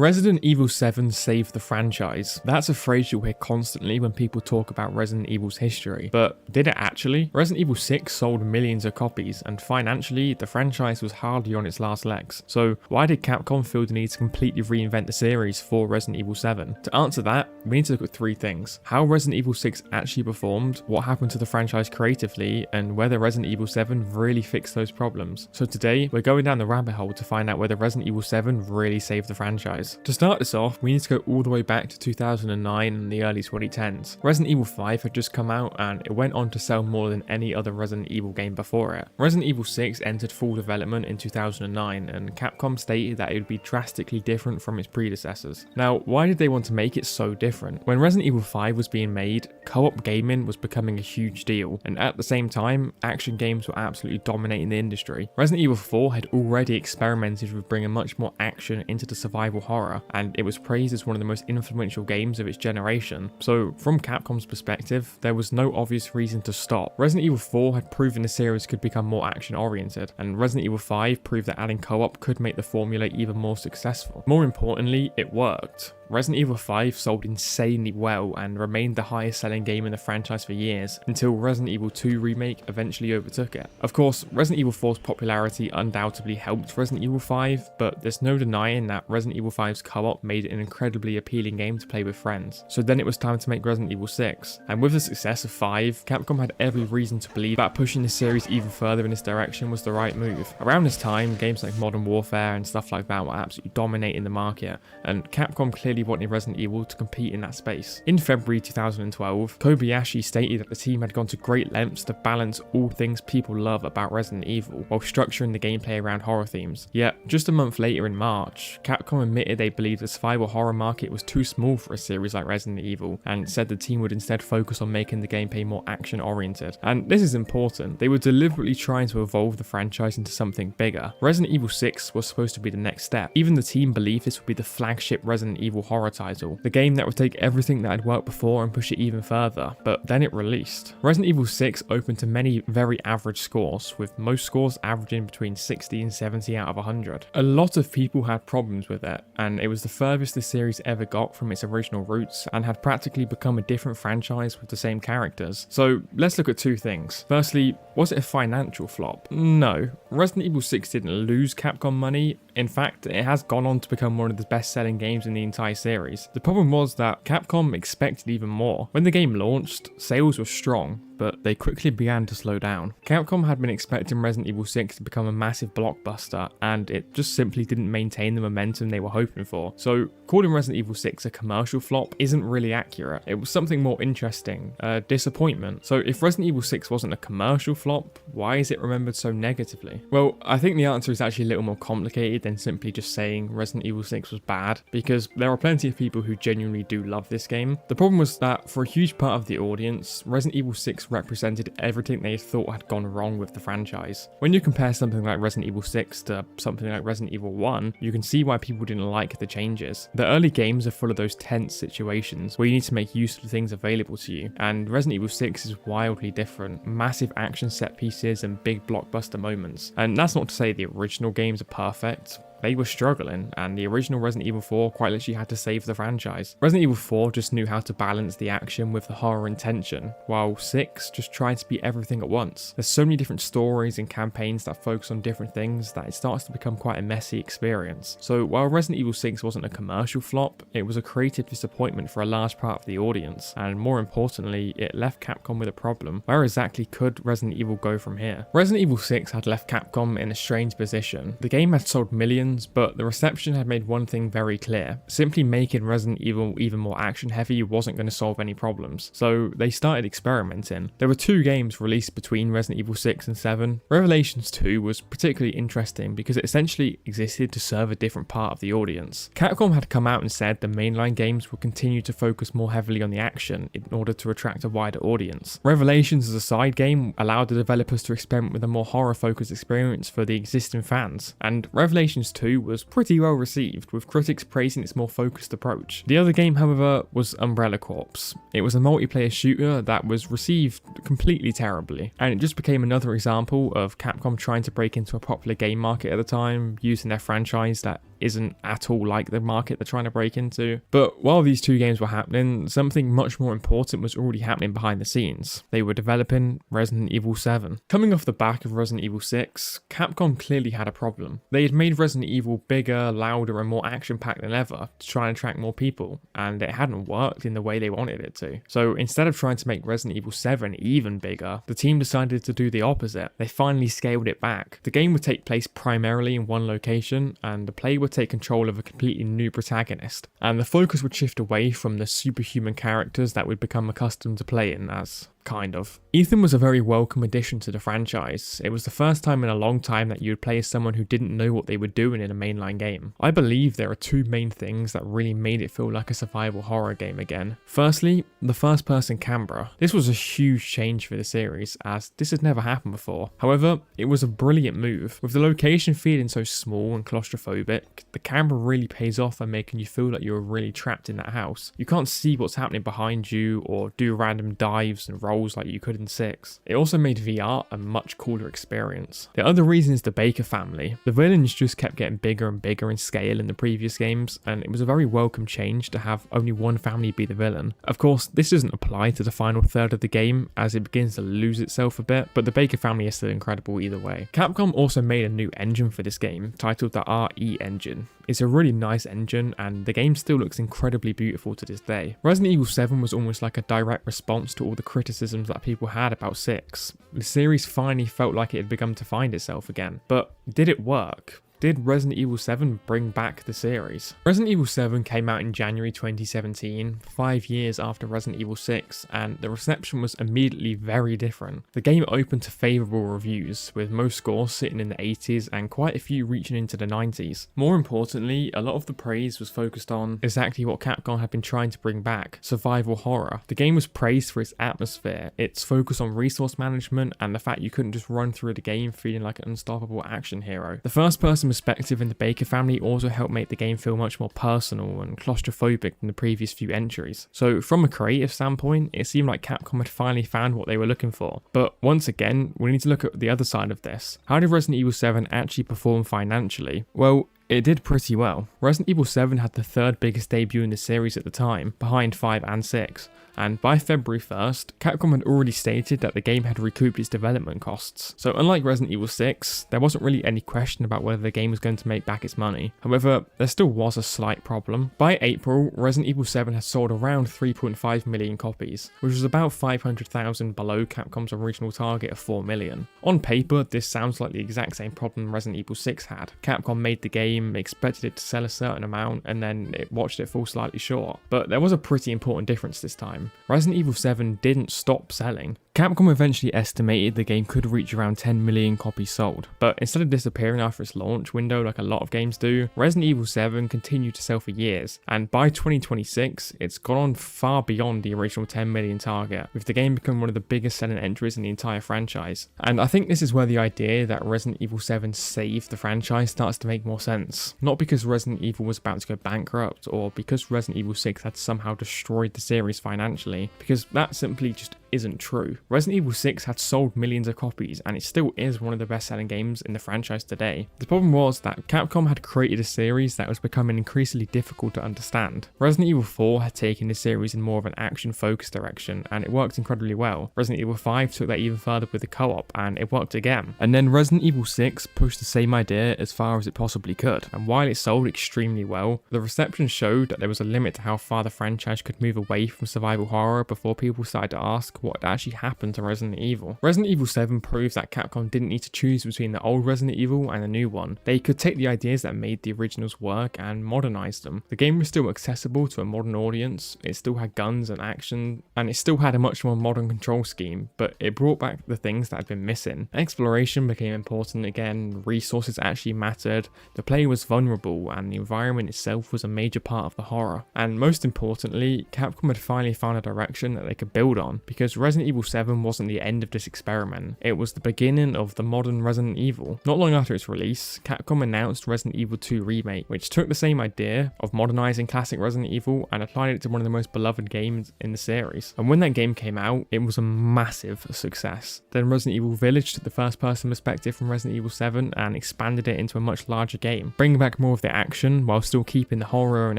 Resident Evil 7 saved the franchise. That's a phrase you'll hear constantly when people talk about Resident Evil's history. But did it actually? Resident Evil 6 sold millions of copies, and financially, the franchise was hardly on its last legs. So why did Capcom feel the need to completely reinvent the series for Resident Evil 7? To answer that, we need to look at three things: how Resident Evil 6 actually performed, what happened to the franchise creatively, and whether Resident Evil 7 really fixed those problems. So today, we're going down the rabbit hole to find out whether Resident Evil 7 really saved the franchise. To start this off, we need to go all the way back to 2009 and the early 2010s. Resident Evil 5 had just come out and it went on to sell more than any other Resident Evil game before it. Resident Evil 6 entered full development in 2009 and Capcom stated that it would be drastically different from its predecessors. Now, why did they want to make it so different? When Resident Evil 5 was being made, co-op gaming was becoming a huge deal, and at the same time, action games were absolutely dominating the industry. Resident Evil 4 had already experimented with bringing much more action into the survival horror, and it was praised as one of the most influential games of its generation. So from Capcom's perspective, there was no obvious reason to stop. Resident Evil 4 had proven the series could become more action oriented, and Resident Evil 5 proved that adding co-op could make the formula even more successful. More importantly, it worked. Resident Evil 5 sold insanely well and remained the highest selling game in the franchise for years, until Resident Evil 2 Remake eventually overtook it. Of course, Resident Evil 4's popularity undoubtedly helped Resident Evil 5, but there's no denying that Resident Evil 5's co-op made it an incredibly appealing game to play with friends. So then it was time to make Resident Evil 6, and with the success of 5, Capcom had every reason to believe that pushing the series even further in this direction was the right move. Around this time, games like Modern Warfare and stuff like that were absolutely dominating the market, and Capcom clearly wanted Resident Evil to compete in that space. In February 2012, Kobayashi stated that the team had gone to great lengths to balance all things people love about Resident Evil, while structuring the gameplay around horror themes. Yet, just a month later in March, Capcom admitted they believed the survival horror market was too small for a series like Resident Evil, and said the team would instead focus on making the gameplay more action oriented. And this is important, they were deliberately trying to evolve the franchise into something bigger. Resident Evil 6 was supposed to be the next step. Even the team believed this would be the flagship Resident Evil horror title, the game that would take everything that had worked before and push it even further, but then it released. Resident Evil 6 opened to many very average scores, with most scores averaging between 60 and 70 out of 100. A lot of people had problems with it, and it was the furthest the series ever got from its original roots, and had practically become a different franchise with the same characters. So let's look at two things. Firstly, was it a financial flop? No. Resident Evil 6 didn't lose Capcom money. In fact, it has gone on to become one of the best-selling games in the entire series. The problem was that Capcom expected even more. When the game launched, sales were strong, but they quickly began to slow down. Capcom had been expecting Resident Evil 6 to become a massive blockbuster, and it just simply didn't maintain the momentum they were hoping for. So calling Resident Evil 6 a commercial flop isn't really accurate. It was something more interesting, a disappointment. So if Resident Evil 6 wasn't a commercial flop, why is it remembered so negatively? Well, I think the answer is actually a little more complicated than simply just saying Resident Evil 6 was bad, because there are plenty of people who genuinely do love this game. The problem was that for a huge part of the audience, Resident Evil 6 represented everything they thought had gone wrong with the franchise. When you compare something like Resident Evil 6 to something like Resident Evil 1, you can see why people didn't like the changes. The early games are full of those tense situations where you need to make use of the things available to you, and Resident Evil 6 is wildly different. Massive action set pieces and big blockbuster moments. And that's not to say the original games are perfect. They were struggling, and the original Resident Evil 4 quite literally had to save the franchise. Resident Evil 4 just knew how to balance the action with the horror and tension, while 6 just tried to be everything at once. There's so many different stories and campaigns that focus on different things that it starts to become quite a messy experience. So while Resident Evil 6 wasn't a commercial flop, it was a creative disappointment for a large part of the audience, and more importantly, it left Capcom with a problem. Where exactly could Resident Evil go from here? Resident Evil 6 had left Capcom in a strange position. The game had sold millions, but the reception had made one thing very clear. Simply making Resident Evil even more action heavy wasn't going to solve any problems, so they started experimenting. There were two games released between Resident Evil 6 and 7. Revelations 2 was particularly interesting because it essentially existed to serve a different part of the audience. Capcom had come out and said the mainline games would continue to focus more heavily on the action in order to attract a wider audience. Revelations as a side game allowed the developers to experiment with a more horror focused experience for the existing fans, and Revelations 2 was pretty well received, with critics praising its more focused approach. The other game, however, was Umbrella Corps. It was a multiplayer shooter that was received completely terribly, and it just became another example of Capcom trying to break into a popular game market at the time, using their franchise that isn't at all like the market they're trying to break into. But while these two games were happening, something much more important was already happening behind the scenes. They were developing Resident Evil 7. Coming off the back of Resident Evil 6, Capcom clearly had a problem. They had made Resident Evil bigger, louder, and more action-packed than ever to try and attract more people, and it hadn't worked in the way they wanted it to. So instead of trying to make Resident Evil 7 even bigger, the team decided to do the opposite. They finally scaled it back. The game would take place primarily in one location, and the player would take control of a completely new protagonist. And the focus would shift away from the superhuman characters that we'd become accustomed to playing as. Kind of. Ethan was a very welcome addition to the franchise. It was the first time in a long time that you would play as someone who didn't know what they were doing in a mainline game. I believe there are two main things that really made it feel like a survival horror game again. Firstly, the first person camera. This was a huge change for the series, as this had never happened before. However, it was a brilliant move. With the location feeling so small and claustrophobic, the camera really pays off by making you feel like you're really trapped in that house. You can't see what's happening behind you or do random dives and rolls like you could in 6. It also made VR a much cooler experience. The other reason is the Baker family. The villains just kept getting bigger and bigger in scale in the previous games, and it was a very welcome change to have only one family be the villain. Of course, this doesn't apply to the final third of the game, as it begins to lose itself a bit, but the Baker family is still incredible either way. Capcom also made a new engine for this game, titled the RE engine. It's a really nice engine, and the game still looks incredibly beautiful to this day. Resident Evil 7 was almost like a direct response to all the criticisms that people had about 6. The series finally felt like it had begun to find itself again. But did it work? Did Resident Evil 7 bring back the series? Resident Evil 7 came out in January 2017, 5 years after Resident Evil 6, and the reception was immediately very different. The game opened to favourable reviews, with most scores sitting in the 80s and quite a few reaching into the 90s. More importantly, a lot of the praise was focused on exactly what Capcom had been trying to bring back: survival horror. The game was praised for its atmosphere, its focus on resource management, and the fact you couldn't just run through the game feeling like an unstoppable action hero. The first person perspective in the Baker family also helped make the game feel much more personal and claustrophobic than the previous few entries. So from a creative standpoint, it seemed like Capcom had finally found what they were looking for. But once again, we need to look at the other side of this. How did Resident Evil 7 actually perform financially? Well, it did pretty well. Resident Evil 7 had the third biggest debut in the series at the time, behind 5 and 6, and by February 1st, Capcom had already stated that the game had recouped its development costs. So unlike Resident Evil 6, there wasn't really any question about whether the game was going to make back its money. However, there still was a slight problem. By April, Resident Evil 7 had sold around 3.5 million copies, which was about 500,000 below Capcom's original target of 4 million. On paper, this sounds like the exact same problem Resident Evil 6 had. Capcom made the game, expected it to sell a certain amount, and then it watched it fall slightly short. But there was a pretty important difference this time. Resident Evil 7 didn't stop selling. Capcom eventually estimated the game could reach around 10 million copies sold, but instead of disappearing after its launch window like a lot of games do, Resident Evil 7 continued to sell for years, and by 2026, it's gone on far beyond the original 10 million target, with the game becoming one of the biggest selling entries in the entire franchise. And I think this is where the idea that Resident Evil 7 saved the franchise starts to make more sense. Not because Resident Evil was about to go bankrupt, or because Resident Evil 6 had somehow destroyed the series financially, because that simply just isn't true. Resident Evil 6 had sold millions of copies, and it still is one of the best-selling games in the franchise today. The problem was that Capcom had created a series that was becoming increasingly difficult to understand. Resident Evil 4 had taken the series in more of an action-focused direction, and it worked incredibly well. Resident Evil 5 took that even further with the co-op, and it worked again. And then Resident Evil 6 pushed the same idea as far as it possibly could, and while it sold extremely well, the reception showed that there was a limit to how far the franchise could move away from survival horror before people started to ask what actually happened to Resident Evil. Resident Evil 7 proves that Capcom didn't need to choose between the old Resident Evil and the new one. They could take the ideas that made the originals work and modernize them. The game was still accessible to a modern audience, it still had guns and action, and it still had a much more modern control scheme, but it brought back the things that had been missing. Exploration became important again, resources actually mattered, the player was vulnerable, and the environment itself was a major part of the horror. And most importantly, Capcom had finally found a direction that they could build on, because Resident Evil 7 7 wasn't the end of this experiment, it was the beginning of the modern Resident Evil. Not long after its release, Capcom announced Resident Evil 2 Remake, which took the same idea of modernizing classic Resident Evil and applied it to one of the most beloved games in the series. And when that game came out, it was a massive success. Then Resident Evil Village took the first person perspective from Resident Evil 7 and expanded it into a much larger game, bringing back more of the action while still keeping the horror and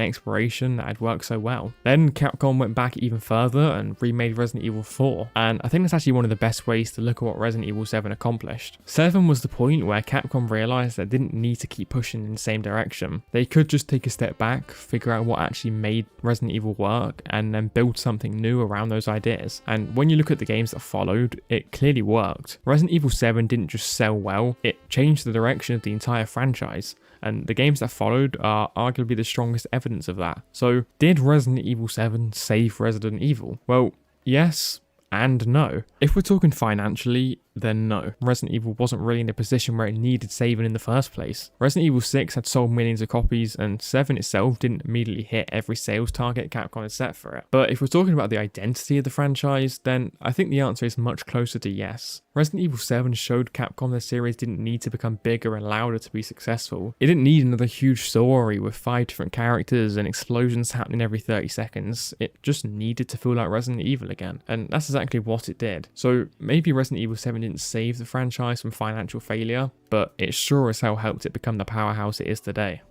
exploration that had worked so well. Then Capcom went back even further and remade Resident Evil 4, and I think that's actually one of the best ways to look at what Resident Evil 7 accomplished. 7 was the point where Capcom realized they didn't need to keep pushing in the same direction. They could just take a step back, figure out what actually made Resident Evil work, and then build something new around those ideas. And when you look at the games that followed, it clearly worked. Resident Evil 7 didn't just sell well, it changed the direction of the entire franchise, and the games that followed are arguably the strongest evidence of that. So, did Resident Evil 7 save Resident Evil? Well, yes and no. If we're talking financially, then no. Resident Evil wasn't really in a position where it needed saving in the first place. Resident Evil 6 had sold millions of copies, and 7 itself didn't immediately hit every sales target Capcom had set for it. But if we're talking about the identity of the franchise, then I think the answer is much closer to yes. Resident Evil 7 showed Capcom the series didn't need to become bigger and louder to be successful. It didn't need another huge story with 5 different characters and explosions happening every 30 seconds. It just needed to feel like Resident Evil again, and that's exactly what it did. So maybe Resident Evil 7 didn't save the franchise from financial failure, but it sure as hell helped it become the powerhouse it is today.